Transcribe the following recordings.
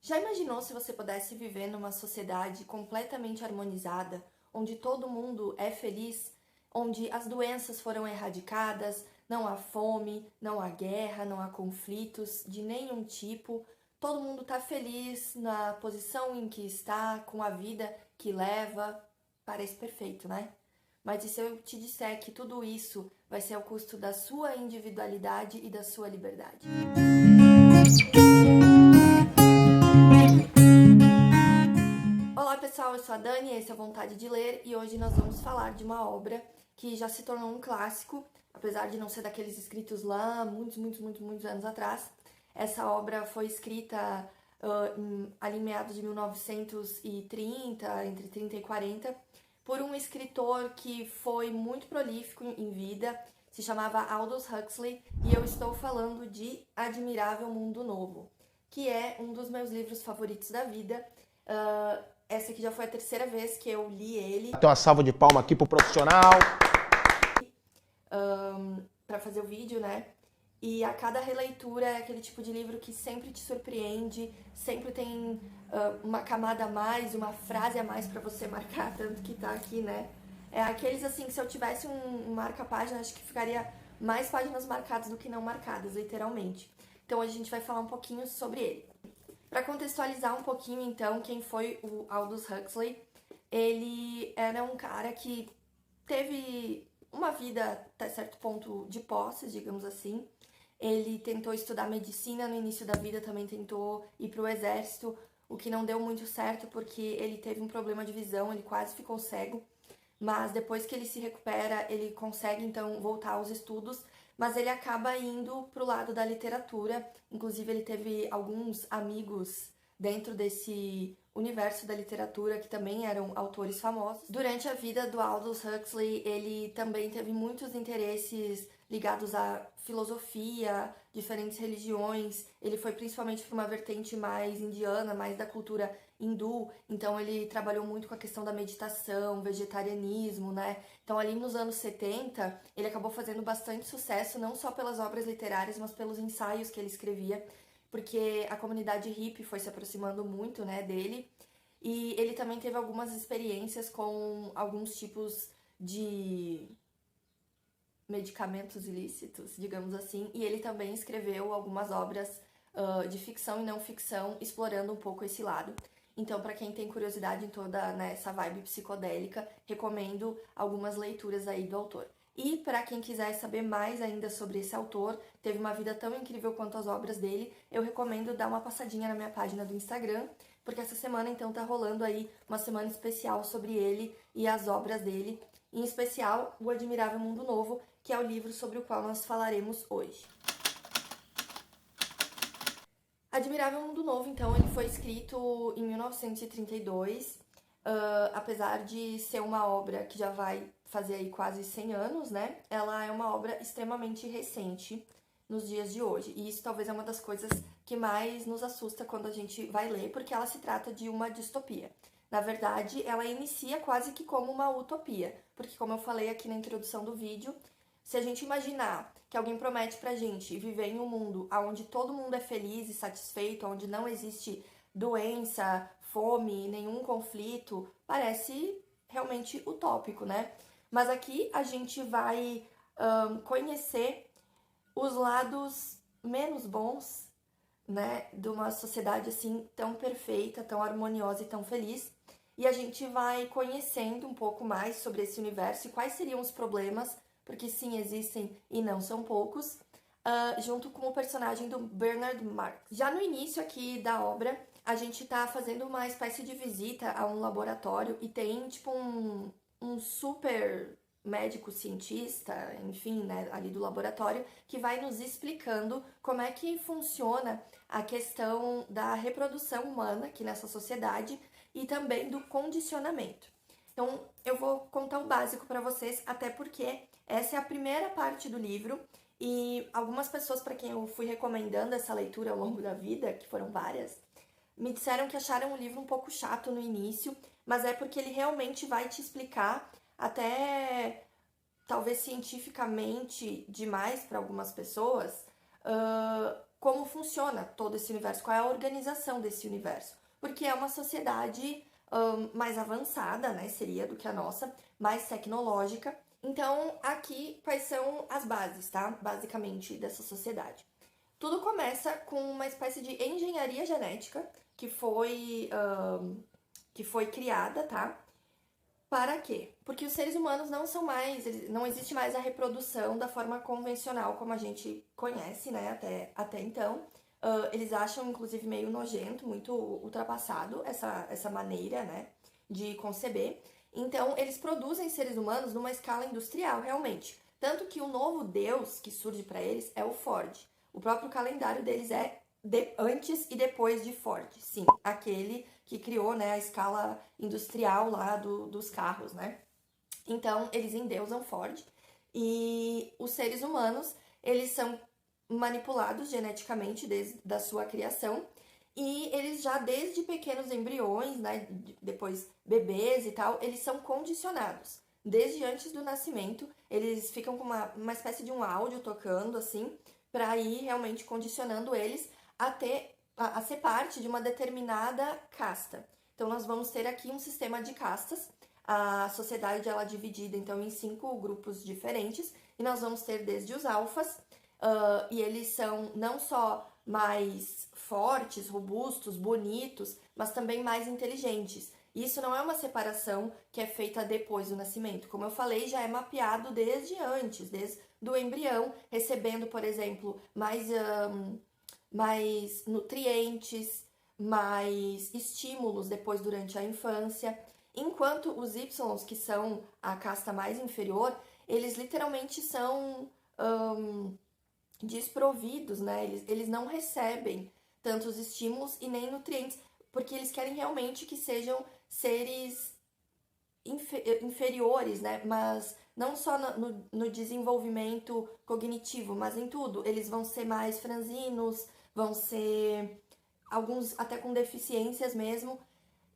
Já imaginou se você pudesse viver numa sociedade completamente harmonizada, onde todo mundo é feliz, onde as doenças foram erradicadas, não há fome, não há guerra, não há conflitos de nenhum tipo, todo mundo está feliz na posição em que está, com a vida que leva? Parece perfeito, né? Mas e se eu te disser que tudo isso vai ser ao custo da sua individualidade e da sua liberdade? Olá pessoal, eu sou a Dani, esse é a Vontade de Ler e hoje nós vamos falar de uma obra que já se tornou um clássico, apesar de não ser daqueles escritos lá muitos anos atrás. Essa obra foi escrita ali em meados de 1930, entre 30 e 40, por um escritor que foi muito prolífico em vida, se chamava Aldous Huxley, e eu estou falando de Admirável Mundo Novo, que é um dos meus livros favoritos da vida. Essa aqui já foi a terceira vez que eu li ele. Tem uma salva de palmas aqui pro profissional. Pra fazer o vídeo, né? E a cada releitura é aquele tipo de livro que sempre te surpreende, sempre tem uma camada a mais, uma frase a mais pra você marcar, tanto que tá aqui, né? É aqueles assim que se eu tivesse um marca-página, acho que ficaria mais páginas marcadas do que não marcadas, literalmente. Então a gente vai falar um pouquinho sobre ele. Para contextualizar um pouquinho, então, quem foi o Aldous Huxley, ele era um cara que teve uma vida, até certo ponto, de posses, digamos assim. Ele tentou estudar medicina no início da vida, também tentou ir para o exército, o que não deu muito certo porque ele teve um problema de visão, ele quase ficou cego. Mas depois que ele se recupera, ele consegue então voltar aos estudos, mas ele acaba indo pro lado da literatura. Inclusive ele teve alguns amigos dentro desse universo da literatura que também eram autores famosos. Durante a vida do Aldous Huxley, ele também teve muitos interesses ligados à filosofia, diferentes religiões. Ele foi principalmente para uma vertente mais indiana, mais da cultura hindu, então ele trabalhou muito com a questão da meditação, vegetarianismo, né? Então ali nos anos 70, ele acabou fazendo bastante sucesso, não só pelas obras literárias, mas pelos ensaios que ele escrevia, porque a comunidade hippie foi se aproximando muito, né, dele. E ele também teve algumas experiências com alguns tipos de medicamentos ilícitos, digamos assim, e ele também escreveu algumas obras de ficção e não ficção, explorando um pouco esse lado. Então, para quem tem curiosidade em toda essa vibe psicodélica, recomendo algumas leituras aí do autor. E para quem quiser saber mais ainda sobre esse autor, teve uma vida tão incrível quanto as obras dele, eu recomendo dar uma passadinha na minha página do Instagram, porque essa semana então tá rolando aí uma semana especial sobre ele e as obras dele, em especial O Admirável Mundo Novo, que é o livro sobre o qual nós falaremos hoje. Admirável Mundo Novo, então, ele foi escrito em 1932, apesar de ser uma obra que já vai fazer aí quase 100 anos, né? Ela é uma obra extremamente recente nos dias de hoje, e isso talvez é uma das coisas que mais nos assusta quando a gente vai ler, porque ela se trata de uma distopia. Na verdade, ela inicia quase que como uma utopia, porque como eu falei aqui na introdução do vídeo, se a gente imaginar que alguém promete pra gente viver em um mundo onde todo mundo é feliz e satisfeito, onde não existe doença, fome, nenhum conflito, parece realmente utópico, né? Mas aqui a gente vai conhecer os lados menos bons, né, de uma sociedade assim tão perfeita, tão harmoniosa e tão feliz. E a gente vai conhecendo um pouco mais sobre esse universo e quais seriam os problemas, porque sim, existem e não são poucos, junto com o personagem do Bernard Marx. Já no início aqui da obra, a gente tá fazendo uma espécie de visita a um laboratório e tem tipo um super médico cientista, enfim, né, ali do laboratório, que vai nos explicando como é que funciona a questão da reprodução humana aqui nessa sociedade e também do condicionamento. Então, eu vou contar o básico para vocês, até porque essa é a primeira parte do livro e algumas pessoas para quem eu fui recomendando essa leitura ao longo da vida, que foram várias, me disseram que acharam o livro um pouco chato no início, mas é porque ele realmente vai te explicar até talvez cientificamente demais para algumas pessoas, como funciona todo esse universo, qual é a organização desse universo. Porque é uma sociedade mais avançada, né, seria do que a nossa, mais tecnológica. Então, aqui, quais são as bases, tá? Basicamente, dessa sociedade. Tudo começa com uma espécie de engenharia genética que foi criada, tá? Para quê? Porque os seres humanos não são mais, não existe mais a reprodução da forma convencional como a gente conhece, né, até então. Eles acham, inclusive, meio nojento, muito ultrapassado essa maneira, né, de conceber. Então, eles produzem seres humanos numa escala industrial, realmente. Tanto que o novo deus que surge para eles é o Ford. O próprio calendário deles é antes e depois de Ford, sim, aquele que criou, né, a escala industrial lá dos carros, né? Então, eles endeusam Ford e os seres humanos, eles são manipulados geneticamente desde a sua criação e eles já desde pequenos embriões, né, depois bebês e tal, eles são condicionados. Desde antes do nascimento, eles ficam com uma espécie de um áudio tocando, assim, para ir realmente condicionando eles a ser parte de uma determinada casta. Então, nós vamos ter aqui um sistema de castas. A sociedade ela é dividida, então, em 5 grupos diferentes. E nós vamos ter desde os alfas, e eles são não só mais fortes, robustos, bonitos, mas também mais inteligentes. Isso não é uma separação que é feita depois do nascimento. Como eu falei, já é mapeado desde antes, desde do embrião, recebendo, por exemplo, mais nutrientes, mais estímulos depois durante a infância. Enquanto os Ys, que são a casta mais inferior, eles literalmente são desprovidos, né? Eles não recebem tantos estímulos e nem nutrientes, porque eles querem realmente que sejam seres inferiores, né? Mas não só no desenvolvimento cognitivo, mas em tudo. Eles vão ser mais franzinos, vão ser alguns até com deficiências mesmo.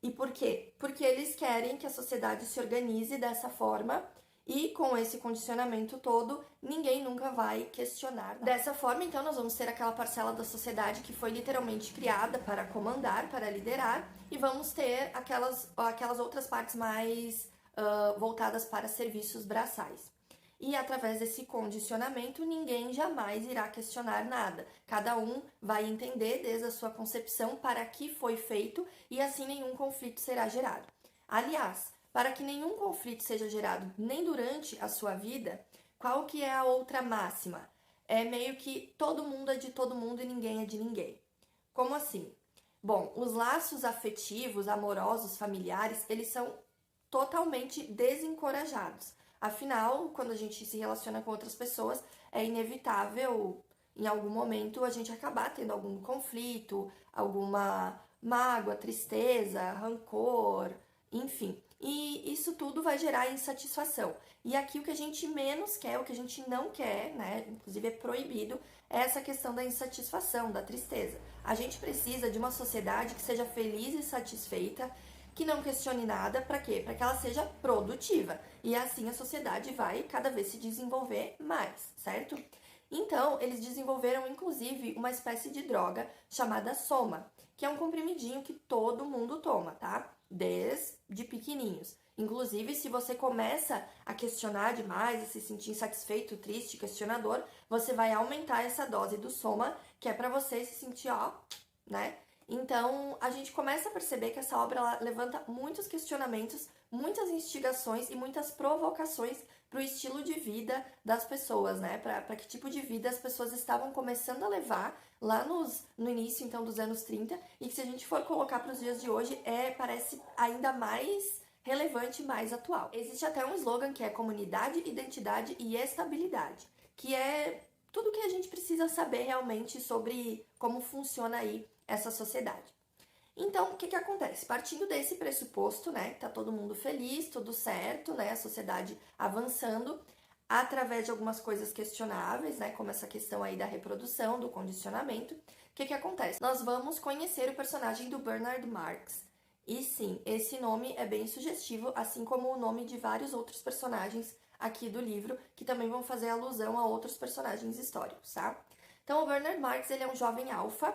E por quê? Porque eles querem que a sociedade se organize dessa forma e com esse condicionamento todo, ninguém nunca vai questionar. Dessa forma, então, nós vamos ter aquela parcela da sociedade que foi literalmente criada para comandar, para liderar, e vamos ter aquelas outras partes mais voltadas para serviços braçais. E através desse condicionamento, ninguém jamais irá questionar nada. Cada um vai entender desde a sua concepção para que foi feito e assim nenhum conflito será gerado. Aliás, para que nenhum conflito seja gerado nem durante a sua vida, qual que é a outra máxima? É meio que todo mundo é de todo mundo e ninguém é de ninguém. Como assim? Bom, os laços afetivos, amorosos, familiares, eles são totalmente desencorajados. Afinal, quando a gente se relaciona com outras pessoas, é inevitável, em algum momento, a gente acabar tendo algum conflito, alguma mágoa, tristeza, rancor, enfim. E isso tudo vai gerar insatisfação. E aqui o que a gente menos quer, o que a gente não quer, né, inclusive é proibido, é essa questão da insatisfação, da tristeza. A gente precisa de uma sociedade que seja feliz e satisfeita, que não questione nada, para quê? Para que ela seja produtiva. E assim a sociedade vai cada vez se desenvolver mais, certo? Então, eles desenvolveram, inclusive, uma espécie de droga chamada Soma, que é um comprimidinho que todo mundo toma, tá? Desde pequenininhos. Inclusive, se você começa a questionar demais, a se sentir insatisfeito, triste, questionador, você vai aumentar essa dose do Soma, que é para você se sentir, né? Então, a gente começa a perceber que essa obra ela levanta muitos questionamentos, muitas instigações e muitas provocações para o estilo de vida das pessoas, né? Para que tipo de vida as pessoas estavam começando a levar lá no início, então, dos anos 30, e que se a gente for colocar para os dias de hoje, parece ainda mais relevante e mais atual. Existe até um slogan que é comunidade, identidade e estabilidade, que é tudo que a gente precisa saber realmente sobre como funciona aí essa sociedade. Então, o que acontece? Partindo desse pressuposto, né, que tá todo mundo feliz, tudo certo, né, a sociedade avançando, através de algumas coisas questionáveis, né, como essa questão aí da reprodução, do condicionamento, o que acontece? Nós vamos conhecer o personagem do Bernard Marx. E sim, esse nome é bem sugestivo, assim como o nome de vários outros personagens aqui do livro, que também vão fazer alusão a outros personagens históricos, tá? Então o Bernard Marx, ele é um jovem alfa,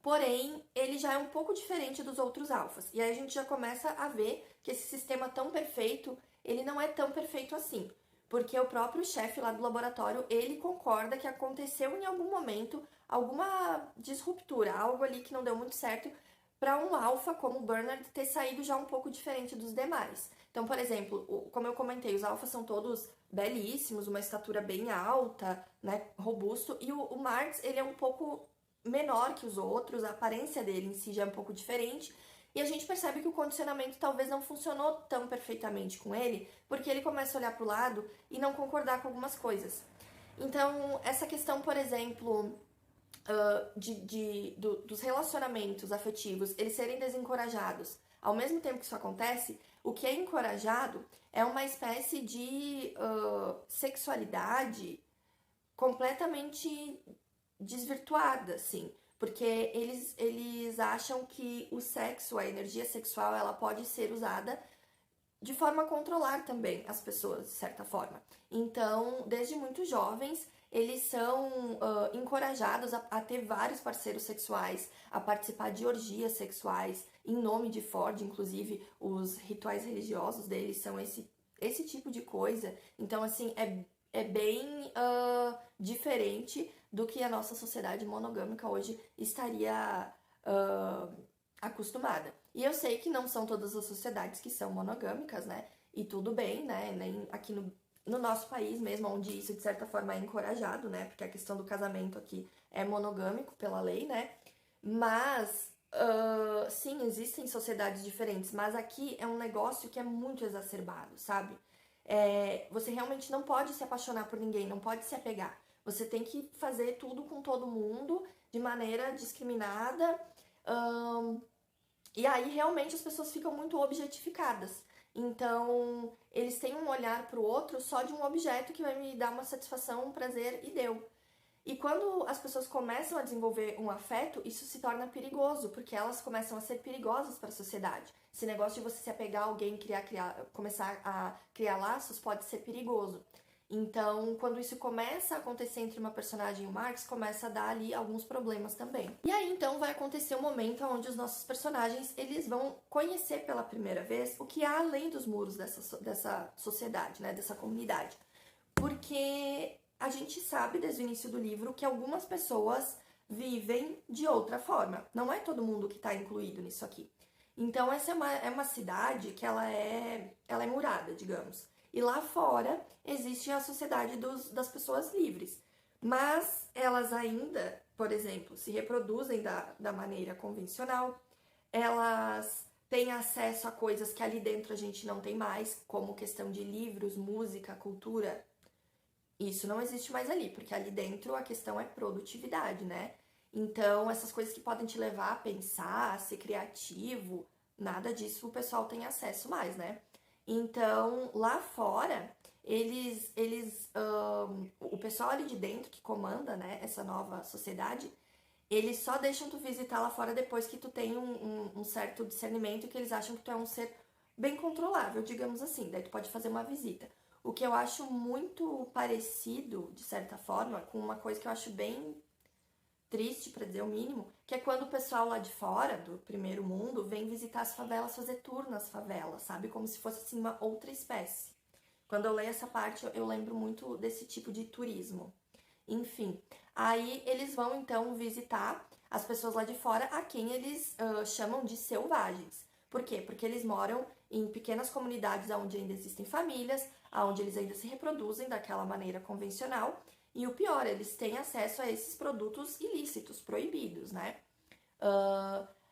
porém ele já é um pouco diferente dos outros alfas. E aí a gente já começa a ver que esse sistema tão perfeito, ele não é tão perfeito assim. Porque o próprio chefe lá do laboratório, ele concorda que aconteceu em algum momento alguma disruptura, algo ali que não deu muito certo para um alfa como o Bernard ter saído já um pouco diferente dos demais. Então, por exemplo, como eu comentei, os alfas são todos belíssimos, uma estatura bem alta, né, robusto, e o Marx, ele é um pouco menor que os outros, a aparência dele em si já é um pouco diferente, e a gente percebe que o condicionamento talvez não funcionou tão perfeitamente com ele, porque ele começa a olhar para o lado e não concordar com algumas coisas. Então, essa questão, por exemplo, dos relacionamentos afetivos, eles serem desencorajados, ao mesmo tempo que isso acontece, o que é encorajado é uma espécie de sexualidade completamente desvirtuada, assim. Porque eles acham que o sexo, a energia sexual, ela pode ser usada de forma a controlar também as pessoas, de certa forma. Então, desde muito jovens, eles são encorajados a ter vários parceiros sexuais, a participar de orgias sexuais, em nome de Ford, inclusive, os rituais religiosos deles são esse tipo de coisa. Então, assim, é bem diferente do que a nossa sociedade monogâmica hoje estaria acostumada. E eu sei que não são todas as sociedades que são monogâmicas, né? E tudo bem, né? Nem aqui no nosso país mesmo, onde isso de certa forma é encorajado, né? Porque a questão do casamento aqui é monogâmico pela lei, né? Mas, sim, existem sociedades diferentes, mas aqui é um negócio que é muito exacerbado, sabe? Você realmente não pode se apaixonar por ninguém, não pode se apegar. Você tem que fazer tudo com todo mundo de maneira discriminada. E aí realmente as pessoas ficam muito objetificadas. Então, eles têm um olhar para o outro só de um objeto que vai me dar uma satisfação, um prazer e deu. E quando as pessoas começam a desenvolver um afeto, isso se torna perigoso, porque elas começam a ser perigosas para a sociedade. Esse negócio de você se apegar a alguém, começar a criar laços, pode ser perigoso. Então, quando isso começa a acontecer entre uma personagem e o Marx, começa a dar ali alguns problemas também. E aí, então, vai acontecer um momento onde os nossos personagens, eles vão conhecer pela primeira vez o que há além dos muros dessa sociedade, né, dessa comunidade. Porque a gente sabe desde o início do livro que algumas pessoas vivem de outra forma. Não é todo mundo que está incluído nisso aqui. Então, essa é uma cidade que ela é murada, digamos. E lá fora existe a sociedade das pessoas livres. Mas elas ainda, por exemplo, se reproduzem da maneira convencional. Elas têm acesso a coisas que ali dentro a gente não tem mais, como questão de livros, música, cultura. Isso não existe mais ali, porque ali dentro a questão é produtividade, né? Então, essas coisas que podem te levar a pensar, a ser criativo, nada disso o pessoal tem acesso mais, né? Então, lá fora, o pessoal ali de dentro que comanda, né, essa nova sociedade, eles só deixam tu visitar lá fora depois que tu tem um certo discernimento, que eles acham que tu é um ser bem controlável, digamos assim. Daí tu pode fazer uma visita. O que eu acho muito parecido, de certa forma, com uma coisa que eu acho bem triste, para dizer o mínimo, que é quando o pessoal lá de fora, do primeiro mundo, vem visitar as favelas, fazer tour nas favelas, sabe? Como se fosse, assim, uma outra espécie. Quando eu leio essa parte, eu lembro muito desse tipo de turismo. Enfim, aí eles vão, então, visitar as pessoas lá de fora, a quem eles chamam de selvagens. Por quê? Porque eles moram em pequenas comunidades onde ainda existem famílias, onde eles ainda se reproduzem daquela maneira convencional. E o pior, eles têm acesso a esses produtos ilícitos, proibidos, né?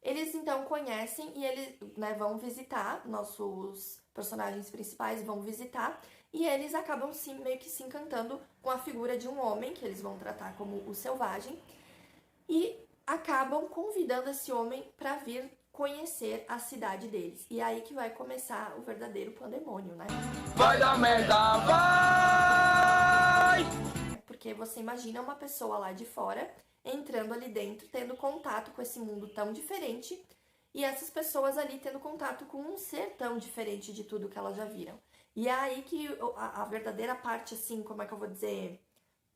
Eles então conhecem e eles, né, vão visitar, nossos personagens principais vão visitar, e eles acabam meio que se encantando com a figura de um homem, que eles vão tratar como o selvagem, e acabam convidando esse homem para vir conhecer a cidade deles. E é aí que vai começar o verdadeiro pandemônio, né? Vai dar merda, vai! Porque você imagina uma pessoa lá de fora entrando ali dentro, tendo contato com esse mundo tão diferente, e essas pessoas ali tendo contato com um ser tão diferente de tudo que elas já viram. E é aí que a verdadeira parte, assim, como é que eu vou dizer,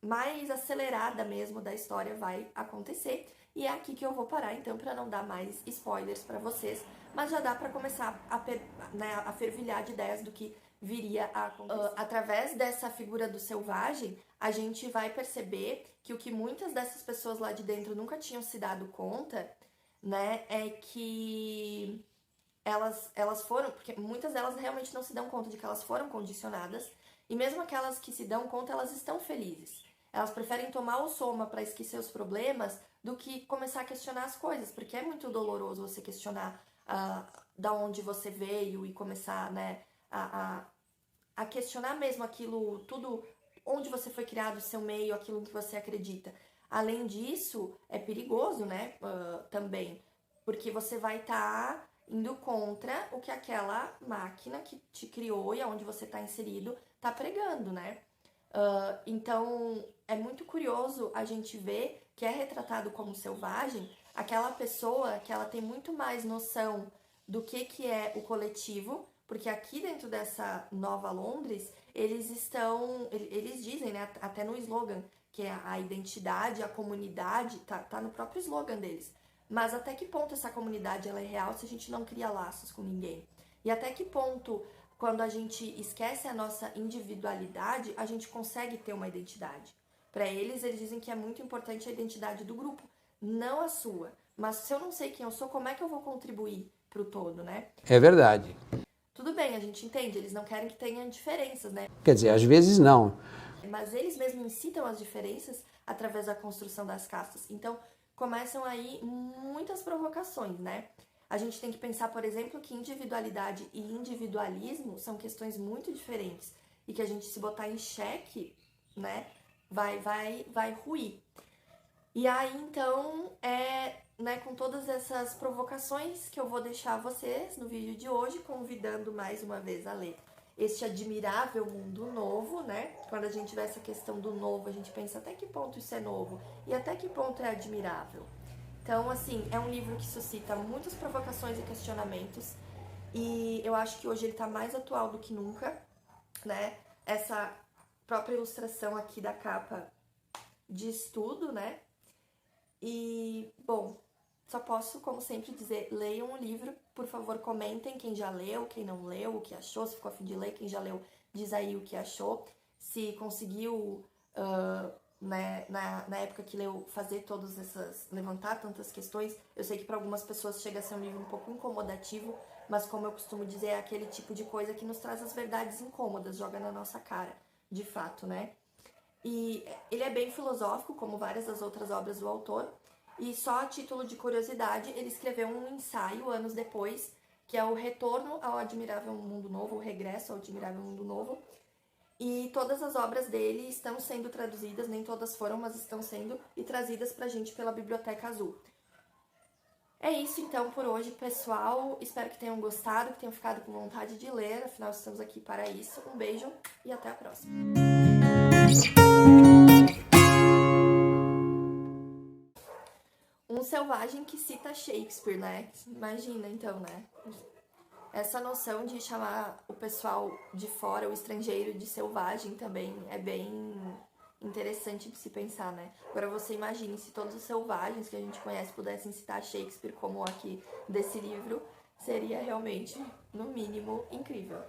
mais acelerada mesmo da história vai acontecer. E é aqui que eu vou parar, então, para não dar mais spoilers para vocês, mas já dá para começar a fervilhar de ideias do que viria a acontecer. Através dessa figura do selvagem, a gente vai perceber que o que muitas dessas pessoas lá de dentro nunca tinham se dado conta, né, é que elas foram, porque muitas delas realmente não se dão conta de que elas foram condicionadas, e mesmo aquelas que se dão conta, elas estão felizes. Elas preferem tomar o soma para esquecer os problemas do que começar a questionar as coisas, porque é muito doloroso você questionar da onde você veio e começar, né, a questionar mesmo aquilo, tudo, onde você foi criado, seu meio, aquilo que você acredita. Além disso, é perigoso, né, também, porque você vai estar indo contra o que aquela máquina que te criou e aonde você está inserido tá pregando, né? Então, é muito curioso a gente ver que é retratado como selvagem aquela pessoa que ela tem muito mais noção do que é o coletivo, porque aqui dentro dessa Nova Londres, eles dizem, né, até no slogan, que é a identidade, a comunidade, tá no próprio slogan deles. Mas até que ponto essa comunidade ela é real se a gente não cria laços com ninguém? E até que ponto, quando a gente esquece a nossa individualidade, a gente consegue ter uma identidade? Para eles dizem que é muito importante a identidade do grupo, não a sua. Mas se eu não sei quem eu sou, como é que eu vou contribuir pro todo, né? É verdade. Tudo bem, a gente entende, eles não querem que tenha diferenças, né? Quer dizer, às vezes não. Mas eles mesmos incitam as diferenças através da construção das castas. Então, começam aí muitas provocações, né? A gente tem que pensar, por exemplo, que individualidade e individualismo são questões muito diferentes e que a gente, se botar em xeque, né, vai ruir. E aí, então, né, com todas essas provocações que eu vou deixar vocês no vídeo de hoje, convidando mais uma vez a ler este admirável mundo novo, né? Quando a gente vê essa questão do novo, a gente pensa até que ponto isso é novo e até que ponto é admirável. Então, assim, é um livro que suscita muitas provocações e questionamentos e eu acho que hoje ele tá mais atual do que nunca, né? Essa própria ilustração aqui da capa diz tudo, né? E, bom, só posso, como sempre, dizer, leiam o livro, por favor, comentem quem já leu, quem não leu, o que achou, se ficou a fim de ler, quem já leu, diz aí o que achou, se conseguiu, né, na época que leu, fazer todas essas, levantar tantas questões. Eu sei que para algumas pessoas chega a ser um livro um pouco incomodativo, mas como eu costumo dizer, é aquele tipo de coisa que nos traz as verdades incômodas, joga na nossa cara, de fato, né? E ele é bem filosófico, como várias das outras obras do autor, e só a título de curiosidade, ele escreveu um ensaio anos depois, que é o Retorno ao Admirável Mundo Novo, o Regresso ao Admirável Mundo Novo, e todas as obras dele estão sendo traduzidas, nem todas foram, mas estão sendo, e trazidas pra gente pela Biblioteca Azul. É isso então por hoje, pessoal. Espero que tenham gostado, que tenham ficado com vontade de ler, afinal estamos aqui para isso. Um beijo e até a próxima. Um selvagem que cita Shakespeare, né? Imagina então, né? Essa noção de chamar o pessoal de fora, o estrangeiro, de selvagem também é bem interessante de se pensar, né? Agora você imagine se todos os selvagens que a gente conhece pudessem citar Shakespeare como aqui desse livro, seria realmente, no mínimo, incrível.